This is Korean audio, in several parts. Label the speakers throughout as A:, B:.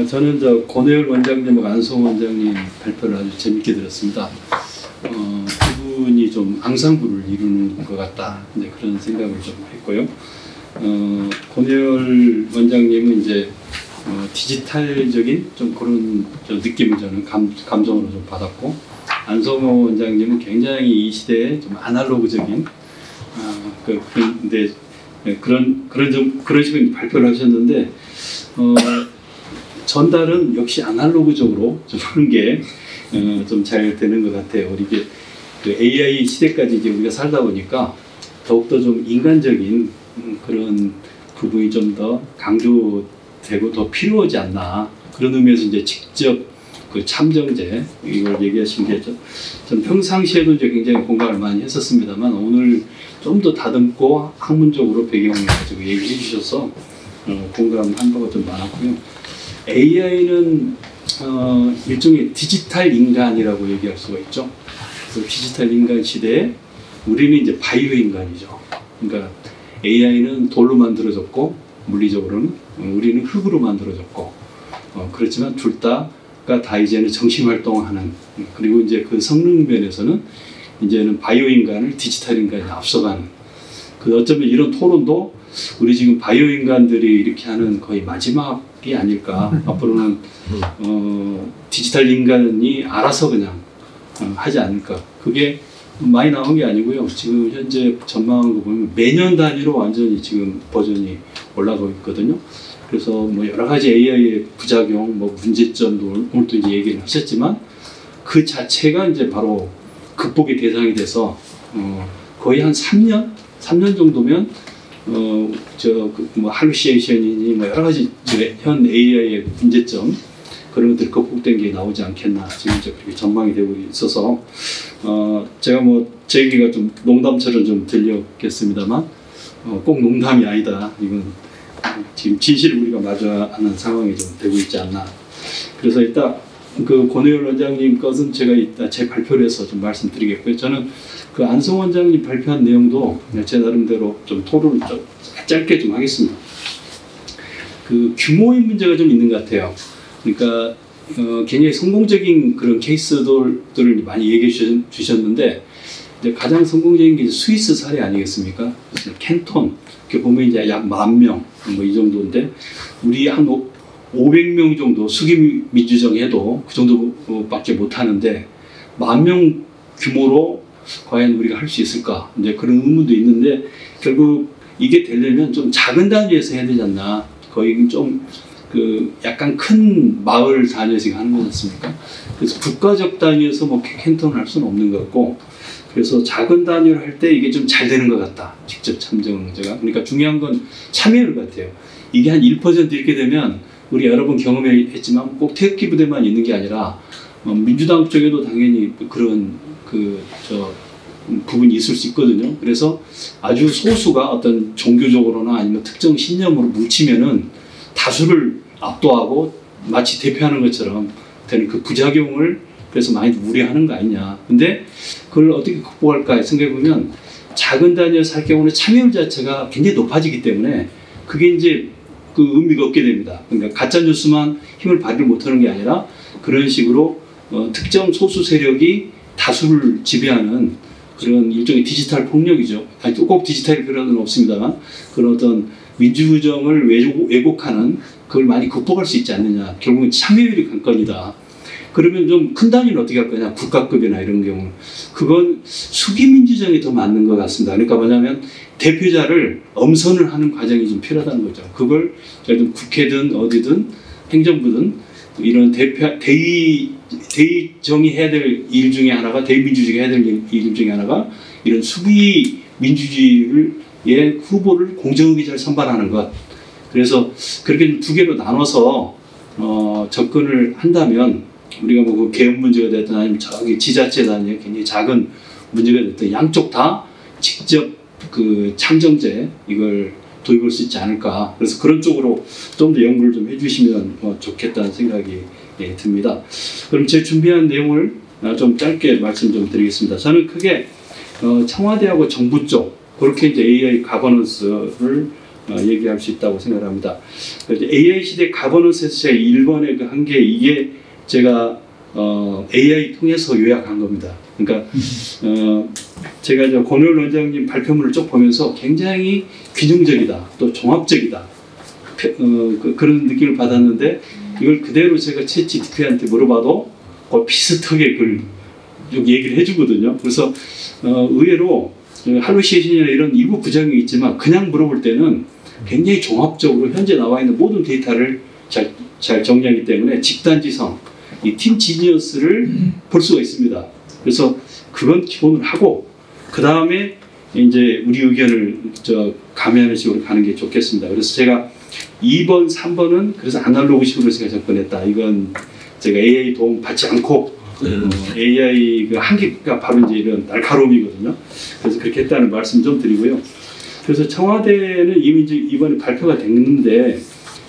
A: 저는 권혜열 원장님하고 안성호 원장님 발표를 아주 재밌게 들었습니다. 두 분이 좀 앙상블을 이루는 것 같다. 이제 그런 생각을 좀 했고요. 권혜열 원장님은 이제 디지털적인 좀 그런 느낌을 저는 감정으로 좀 받았고, 안성호 원장님은 굉장히 이 시대에 좀 아날로그적인 그런데 그런 식으로 발표를 하셨는데, 전달은 역시 아날로그적으로 좀 하는 게 좀 잘 되는 것 같아요. 우리 이게 그 AI 시대까지 이제 우리가 살다 보니까 더욱더 좀 인간적인 그런 부분이 좀 더 강조되고 더 필요하지 않나, 그런 의미에서 이제 직접 그 참정제 이걸 얘기하신 게 전 평상시에도 이제 굉장히 공감을 많이 했었습니다만, 오늘 좀 더 다듬고 학문적으로 배경을 가지고 얘기해 주셔서 공감한 바가 좀 많았고요. AI는 일종의 디지털 인간이라고 얘기할 수가 있죠. 그 디지털 인간 시대에 우리는 이제 바이오 인간이죠. 그러니까 AI는 돌로 만들어졌고, 물리적으로는 우리는 흙으로 만들어졌고, 그렇지만 둘 다가 다 이제는 정신 활동하는, 그리고 이제 그 성능 면에서는 이제는 바이오 인간을 디지털 인간이 앞서가는, 어쩌면 이런 토론도 우리 지금 바이오 인간들이 이렇게 하는 거의 마지막이 아닐까. 앞으로는 디지털 인간이 알아서 그냥 하지 않을까. 그게 많이 나온 게 아니고요. 지금 현재 전망한 거 보면 매년 단위로 완전히 지금 버전이 올라가고 있거든요. 그래서 뭐 여러 가지 AI의 부작용, 뭐 문제점도 오늘 또 이제 얘기를 하셨지만, 그 자체가 이제 바로 극복의 대상이 돼서 거의 한 3년 정도면 뭐 할루시에이션이니 뭐 여러 가지 현 AI의 문제점, 그런 것들이 극복된 게 나오지 않겠나 지금 이제 그렇게 전망이 되고 있어서, 제가 뭐 제 얘기가 좀 농담처럼 좀 들렸겠습니다만 꼭 농담이 아니다. 이건 지금 진실을 우리가 마주하는 상황이 좀 되고 있지 않나. 그래서 이따 그 권혜열 원장님 것은 제가 이따 제 발표를 해서 좀 말씀드리겠고요. 저는 그 안성호 원장님 발표한 내용도 제 나름대로 좀 토론을 좀 짧게 좀 하겠습니다. 그 규모의 문제가 좀 있는 것 같아요. 그러니까 굉장히 성공적인 그런 케이스들을 많이 얘기해 주셨는데, 이제 가장 성공적인 게 스위스 사례 아니겠습니까? 그래서 캔톤, 이렇게 보면 이제 약 10,000명 뭐 이 정도인데, 우리 한 500명 정도 수기 민주정 해도 그 정도밖에 못 하는데, 10,000명 규모로 과연 우리가 할 수 있을까? 이제 그런 의문도 있는데, 결국 이게 되려면 좀 작은 단위에서 해야 되지 않나. 거의 좀 약간 큰 마을 단위에서 하는 거지 않습니까? 그래서 국가적 단위에서 뭐 캔톤을 할 수는 없는 것 같고, 그래서 작은 단위로 할 때 이게 좀 잘 되는 것 같다. 직접 참정제가. 그러니까 중요한 건 참여율 같아요. 이게 한 1% 이렇게 되면, 우리 여러 번 경험했지만 꼭 태극기 부대만 있는 게 아니라 민주당 쪽에도 당연히 그런 부분이 있을 수 있거든요. 그래서 아주 소수가 어떤 종교적으로나 아니면 특정 신념으로 뭉치면은 다수를 압도하고 마치 대표하는 것처럼 되는 그 부작용을 그래서 많이 우려하는 거 아니냐. 근데 그걸 어떻게 극복할까 생각해보면, 작은 단위에서 할 경우는 참여율 자체가 굉장히 높아지기 때문에 그게 이제 그 의미가 없게 됩니다. 그러니까 가짜 뉴스만 힘을 발휘 못하는 게 아니라 그런 식으로 특정 소수 세력이 다수를 지배하는 그런 일종의 디지털 폭력이죠. 아니, 꼭 디지털 필요는 없습니다만, 그런 어떤 민주정을 왜곡하는 그걸 많이 극복할 수 있지 않느냐. 결국은 참여율이 관건이다. 그러면 좀 큰 단위는 어떻게 할 거냐. 국가급이나 이런 경우. 그건 수기민주정이 더 맞는 것 같습니다. 그러니까 뭐냐면 대표자를 엄선을 하는 과정이 좀 필요하다는 거죠. 그걸 예를 들면 국회든 어디든 행정부든 이런 대의정이 해야 될 일 중에 하나가, 대의민주주의가 해야 될 일 중에 하나가 이런 수기 민주주의의 후보를 공정하게 잘 선발하는 것. 그래서 그렇게 두 개로 나눠서 접근을 한다면, 우리가 뭐 그 개헌 문제가 됐든 아니면 저기 지자체 단위의 굉장히 작은 문제가 됐든 양쪽 다 직접 그 참정제 이걸 도입할 수 있지 않을까. 그래서 그런 쪽으로 좀 더 연구를 좀 해주시면 좋겠다는 생각이 듭니다. 그럼 제 준비한 내용을 좀 짧게 말씀 좀 드리겠습니다. 저는 크게 청와대하고 정부 쪽 그렇게 이제 AI 가버넌스를 얘기할 수 있다고 생각합니다. AI 시대 가버넌스에서 1번에 그 한 게 이게 제가 AI 통해서 요약한 겁니다. 그러니까 제가 저 권오열 원장님 발표문을 쭉 보면서 굉장히 균형적이다, 또 종합적이다, 그런 느낌을 받았는데 이걸 그대로 제가 챗GPT한테 물어봐도 비슷하게 그걸 좀 얘기를 해주거든요. 그래서 의외로 할로시에이션이나 이런 일부 부작용이 있지만 그냥 물어볼 때는 굉장히 종합적으로 현재 나와 있는 모든 데이터를 잘 정리하기 때문에 집단지성, 이 팀 지니어스를 볼 수가 있습니다. 그래서 그건 기본으로 하고 그 다음에 이제 우리 의견을 가미하는 식으로 가는 게 좋겠습니다. 그래서 제가 2번, 3번은 그래서 아날로그식으로 제가 접근했다. 이건 제가 AI 도움 받지 않고 AI 그 한계가 바로 이제 이런 날카로움이거든요. 그래서 그렇게 했다는 말씀 좀 드리고요. 그래서 청와대는 이미 이제 이번에 발표가 됐는데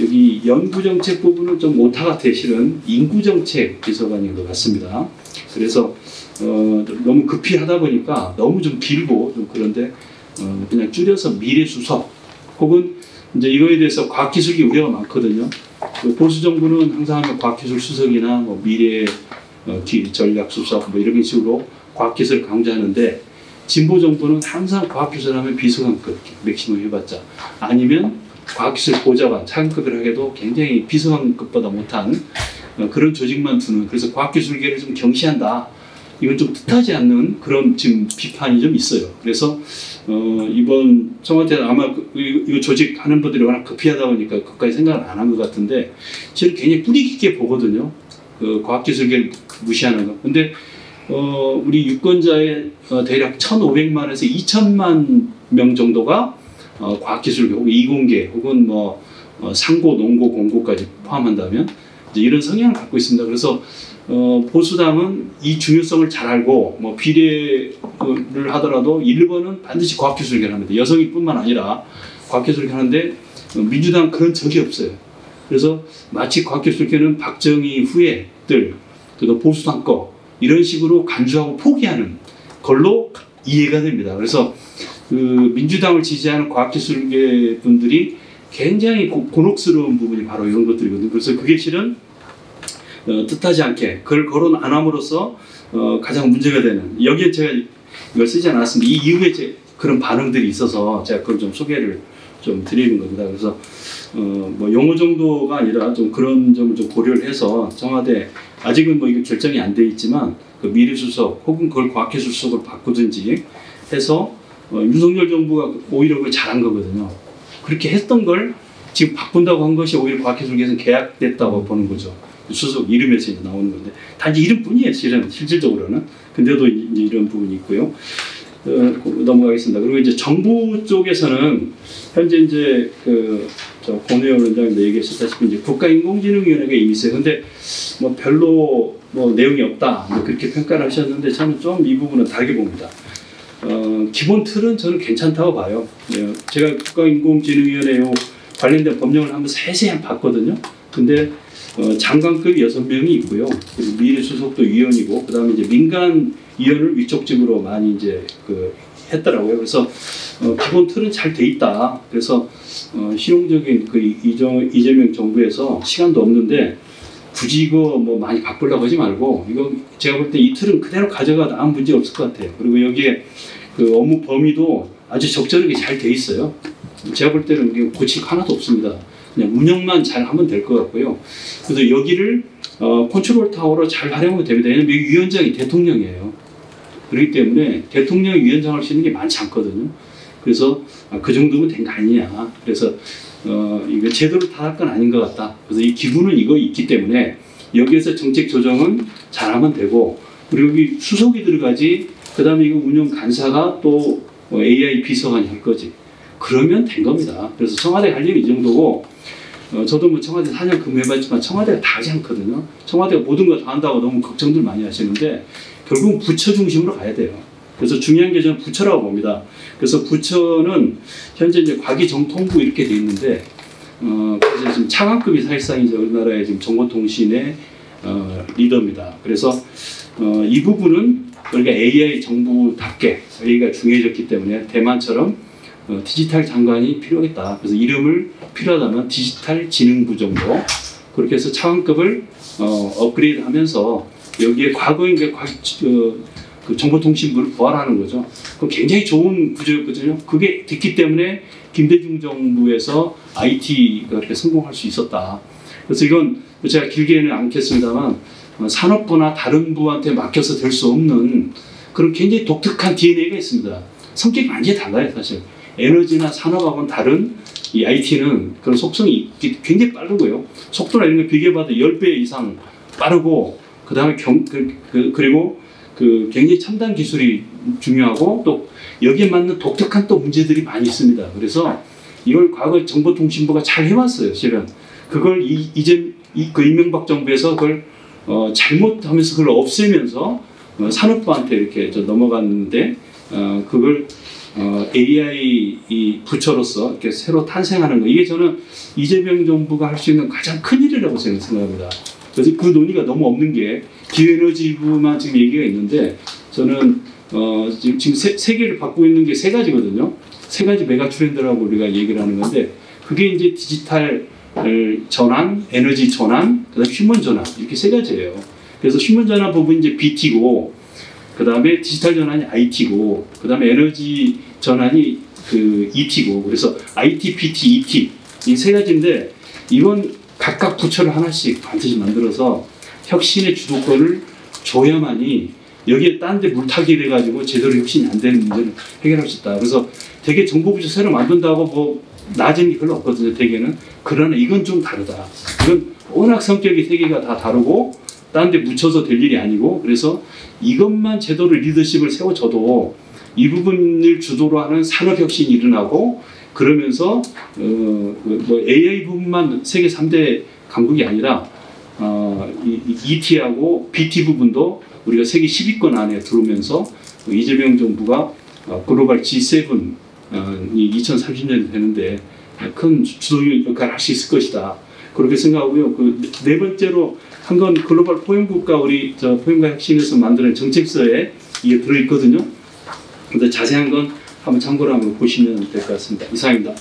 A: 여기 연구정책 부분은 좀 오타 같아요. 실은 인구정책 비서관인 것 같습니다. 그래서 너무 급히 하다 보니까 너무 좀 길고 좀 그런데 그냥 줄여서 미래수석 혹은 이제 이거에 대해서 과학기술기 우려가 많거든요. 보수 정부는 항상 하면 과학기술 수석이나 뭐 미래 전략 수석 뭐 이런 식으로 과학기술을 강조하는데 진보 정부는 항상 과학기술하면 비서관급 맥시멈 해봤자 아니면 과학기술 보좌관 차관급이라 해도 굉장히 비서관급보다 못한 그런 조직만 두는 그래서 과학기술계를 좀 경시한다. 이건 좀 뜻하지 않는 그런 지금 비판이 좀 있어요. 그래서 이번 청와대 아마 이거 조직하는 분들이 워낙 급히하다 보니까 그까지 생각을 안 한 것 같은데 저는 굉장히 뿌리 깊게 보거든요. 그 과학기술계를 무시하는 거. 근데 우리 유권자의 대략 1,500만에서 2,000만 명 정도가 과학기술계 혹은 이공계 혹은 뭐 상고, 농고, 공고까지 포함한다면 이제 이런 성향을 갖고 있습니다. 그래서 보수당은 이 중요성을 잘 알고 뭐 비례를 하더라도 1번은 반드시 과학기술계를 합니다. 여성일 뿐만 아니라 과학기술계 하는데 민주당 그런 적이 없어요. 그래서 마치 과학기술계는 박정희 후예들 또 보수당 거 이런 식으로 간주하고 포기하는 걸로 이해가 됩니다. 그래서 그 민주당을 지지하는 과학기술계 분들이 굉장히 곤혹스러운 부분이 바로 이런 것들이거든요. 그래서 그게 실은 뜻하지 않게 그걸 거론 안 함으로써 가장 문제가 되는 여기에 제가 이걸 쓰지 않았습니다. 이 이후에 그런 반응들이 있어서 제가 그걸 좀 소개를 좀 드리는 겁니다. 그래서 뭐 용어 정도가 아니라 좀 그런 점을 좀 고려를 해서 청와대 아직은 뭐 이게 결정이 안 돼 있지만 그 미래수석 혹은 그걸 과학기술수석으로 바꾸든지 해서 윤석열 정부가 오히려 그걸 잘한 거거든요. 그렇게 했던 걸 지금 바꾼다고 한 것이 오히려 과학기술계에서는 계약됐다고 보는 거죠. 수석 이름에서 이제 나오는 건데 단지 이름뿐이에요. 실질적으로는. 근데도 이제 이런 부분이 있고요. 넘어가겠습니다. 그리고 이제 정부 쪽에서는 현재 이제 권오열 원장님도 얘기하셨다시피 이제 국가인공지능위원회가 이미 있어요. 근데 뭐 별로 뭐 내용이 없다 뭐 그렇게 평가를 하셨는데 저는 좀 이 부분은 다르게 봅니다. 기본 틀은 저는 괜찮다고 봐요. 제가 국가인공지능위원회 관련된 법령을 한번 세세히 봤거든요. 근데 장관급 6명이 있고요. 그리고 미래수석도 위원이고, 그 다음에 이제 민간 위원을 위촉직으로 많이 이제 했더라고요. 그래서 기본 틀은 잘 돼 있다. 그래서 실용적인 이재명 정부에서 시간도 없는데 굳이 이거 뭐 많이 바꾸려고 하지 말고 이거 제가 볼 때 이 틀은 그대로 가져가도 아무 문제 없을 것 같아요. 그리고 여기에 그 업무 범위도 아주 적절하게 잘 돼 있어요. 제가 볼 때는 고칠 거 하나도 없습니다. 그냥 운영만 잘 하면 될 것 같고요. 그래서 여기를 컨트롤 타워로 잘 활용하면 됩니다. 왜냐하면 여기 위원장이 대통령이에요. 그렇기 때문에 대통령이 위원장을 할 수 있는 게 많지 않거든요. 그래서 그 정도면 된 거 아니냐. 그래서 이거 제도를 탓할 건 아닌 것 같다. 그래서 이 기구는 이거 있기 때문에 여기에서 정책 조정은 잘하면 되고, 그리고 여기 수석이 들어가지, 그 다음에 이거 운영 간사가 또 AI 비서관이 할 거지. 그러면 된 겁니다. 그래서 청와대 할 일이 이 정도고, 저도 뭐 청와대 4년 근무해봤지만 청와대가 다 하지 않거든요. 청와대가 모든 걸 다 한다고 너무 걱정들 많이 하시는데 결국은 부처 중심으로 가야 돼요. 그래서 중요한 게 저는 부처라고 봅니다. 그래서 부처는 현재 이제 과기정통부 이렇게 돼 있는데, 그래서 지금 차관급이 사실상 이제 우리나라의 지금 정보통신의 리더입니다. 그래서 이 부분은 우리가 AI 정부답게 AI가 중요해졌기 때문에 대만처럼 디지털 장관이 필요하겠다. 그래서 이름을 필요하다면 디지털 진흥부 정도 그렇게 해서 차관급을 업그레이드하면서 여기에 과거에 그 정보통신부를 부활하는 거죠. 그건 굉장히 좋은 구조였거든요. 그게 됐기 때문에 김대중 정부에서 IT가 이렇게 성공할 수 있었다. 그래서 이건 제가 길게는 않겠습니다만 산업부나 다른 부한테 맡겨서 될 수 없는 그런 굉장히 독특한 DNA가 있습니다. 성격이 완전히 달라요, 사실. 에너지나 산업하고는 다른 이 IT는 그런 속성이 굉장히 빠르고요. 속도나 이런 거 비교해봐도 10배 이상 빠르고, 그 다음에 그리고 그 굉장히 첨단 기술이 중요하고 또 여기에 맞는 독특한 또 문제들이 많이 있습니다. 그래서 이걸 과거 정보통신부가 잘 해왔어요, 실은. 그걸 그 이명박 정부에서 그걸 잘못하면서 그걸 없애면서 산업부한테 이렇게 넘어갔는데 그걸 AI 이 부처로서 이렇게 새로 탄생하는 거 이게 저는 이재명 정부가 할 수 있는 가장 큰 일이라고 생각합니다. 그래서 그 논의가 너무 없는 게 기후에너지부만 지금 얘기가 있는데 저는 지금 세계를 바꾸고 있는 게 세 가지거든요. 세 가지 메가 트렌드라고 우리가 얘기를 하는 건데 그게 이제 디지털 전환, 에너지 전환, 그다음 휴먼 전환 이렇게 세 가지예요. 그래서 휴먼 전환 부분이 이제 BT고, 그 다음에 디지털 전환이 IT고, 그 다음에 에너지 전환이 그 ET고, 그래서 IT, PT, ET 이 세 가지인데 이건 각각 부처를 하나씩 반드시 만들어서 혁신의 주도권을 줘야만이 여기에 딴 데 물타기 돼가지고 제대로 혁신이 안 되는 문제를 해결할 수 있다. 그래서 되게 정보부처 새로 만든다고 뭐 낮은 게 별로 없거든요, 대개는. 그러나 이건 좀 다르다. 이건 워낙 성격이 세 개가 다 다르고 딴 데 묻혀서 될 일이 아니고, 그래서 이것만 제대로 리더십을 세워줘도 이 부분을 주도로 하는 산업혁신이 일어나고, 그러면서 뭐 AI 부분만 세계 3대 강국이 아니라 ET하고 BT 부분도 우리가 세계 10위권 안에 들어오면서 이재명 정부가 글로벌 G7이 2030년이 되는데 큰 주도 역할을 할 수 있을 것이다. 그렇게 생각하고요. 그 네 번째로 한 건 글로벌 포용국가 우리 포용과 혁신에서 만드는 정책서에 이게 들어있거든요. 근데 자세한 건 한번 참고를 한번 보시면 될 것 같습니다. 이상입니다.